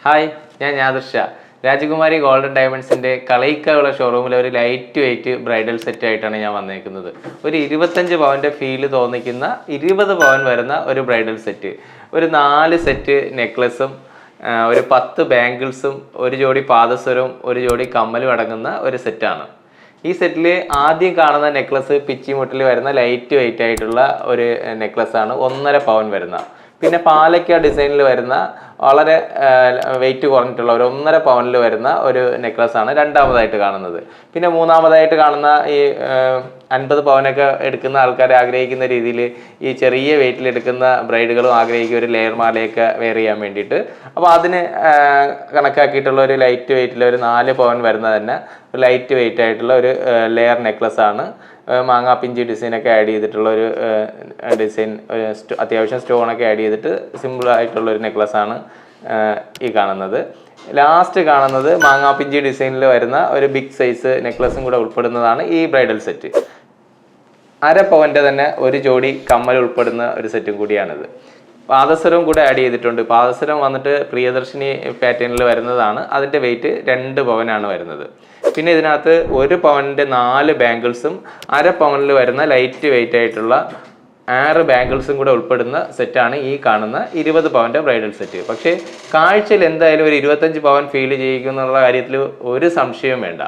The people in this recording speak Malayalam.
ഹായ്, ഞാൻ യാദർശ. രാജകുമാരി ഗോൾഡൻ ഡയമണ്ട്സിൻ്റെ കളയിക്കാവുള്ള ഷോറൂമിലെ ഒരു ലൈറ്റ് വെയ്റ്റ് ബ്രൈഡൽ സെറ്റ് ആയിട്ടാണ് ഞാൻ വന്നേക്കുന്നത്. ഒരു 25 പവൻ്റെ ഫീല് തോന്നിക്കുന്ന 20 പവൻ വരുന്ന ഒരു ബ്രൈഡൽ സെറ്റ്, ഒരു 4 സെറ്റ് നെക്ലസും, ഒരു 10 ബാംഗിൾസും, ഒരു ജോഡി പാദസരവും, ഒരു ജോഡി കമ്മലും അടങ്ങുന്ന ഒരു സെറ്റാണ്. ഈ സെറ്റിൽ ആദ്യം കാണുന്ന നെക്ലസ് പിച്ചിമുട്ടിൽ വരുന്ന ലൈറ്റ് വെയ്റ്റ് ആയിട്ടുള്ള ഒരു നെക്ലസ്സാണ്, 1.5 പവൻ വരുന്ന. പിന്നെ പാലക്ക ഡിസൈനിൽ വരുന്ന വളരെ വെയിറ്റ് കുറഞ്ഞിട്ടുള്ള ഒരു 1.5 പവനിൽ വരുന്ന ഒരു നെക്ലസ്സാണ് രണ്ടാമതായിട്ട് കാണുന്നത്. പിന്നെ മൂന്നാമതായിട്ട് കാണുന്ന ഈ 50 പവനൊക്കെ എടുക്കുന്ന ആൾക്കാർ ആഗ്രഹിക്കുന്ന രീതിയിൽ ഈ ചെറിയ വെയിറ്റിൽ എടുക്കുന്ന ബ്രൈഡുകളും ആഗ്രഹിക്കും ഒരു ലെയർ മാലയൊക്കെ വെയർ ചെയ്യാൻ വേണ്ടിയിട്ട്. അപ്പോൾ അതിന് കണക്കാക്കിയിട്ടുള്ള ഒരു ലൈറ്റ് വെയിറ്റിൽ ഒരു 4 പവൻ വരുന്ന തന്നെ ഒരു ലൈറ്റ് വെയിറ്റ് ആയിട്ടുള്ള ഒരു ലെയർ നെക്ലസ്സാണ്. മാങ്ങാപ്പിഞ്ചി ഡിസൈനൊക്കെ ആഡ് ചെയ്തിട്ടുള്ള ഒരു ഡിസൈൻ, അത്യാവശ്യം സ്റ്റോണൊക്കെ ആഡ് ചെയ്തിട്ട് സിമ്പിളായിട്ടുള്ളൊരു നെക്ലസ്സാണ് ഈ കാണുന്നത്. ലാസ്റ്റ് കാണുന്നത് മാങ്ങാപ്പിഞ്ചി ഡിസൈനിൽ വരുന്ന ഒരു ബിഗ് സൈസ് നെക്ലസും കൂടെ ഉൾപ്പെടുന്നതാണ് ഈ ബ്രൈഡൽ സെറ്റ്. 1/2 പവൻ്റെ തന്നെ ഒരു ജോഡി കമ്മൽ ഉൾപ്പെടുന്ന ഒരു സെറ്റും കൂടിയാണിത്. പാദസരവും കൂടെ ആഡ് ചെയ്തിട്ടുണ്ട്. പാദസരം വന്നിട്ട് പ്രിയദർശിനി പാറ്റേണിൽ വരുന്നതാണ്. അതിൻ്റെ വെയിറ്റ് 2 പവനാണ് വരുന്നത്. പിന്നെ ഇതിനകത്ത് 1 പവൻ്റെ 4 ബാംഗിൾസും 1/2 പവനിൽ വരുന്ന ലൈറ്റ് വെയിറ്റ് ആയിട്ടുള്ള 6 ബാംഗിൾസും കൂടെ ഉൾപ്പെടുന്ന സെറ്റാണ് ഈ കാണുന്ന 20 പവൻ്റെ ബ്രൈഡൽ സെറ്റ്. പക്ഷേ കാഴ്ചയിൽ എന്തായാലും ഒരു 25 പവൻ ഫീൽ ചെയ്യിക്കുന്നുള്ള കാര്യത്തിൽ ഒരു സംശയവും വേണ്ട.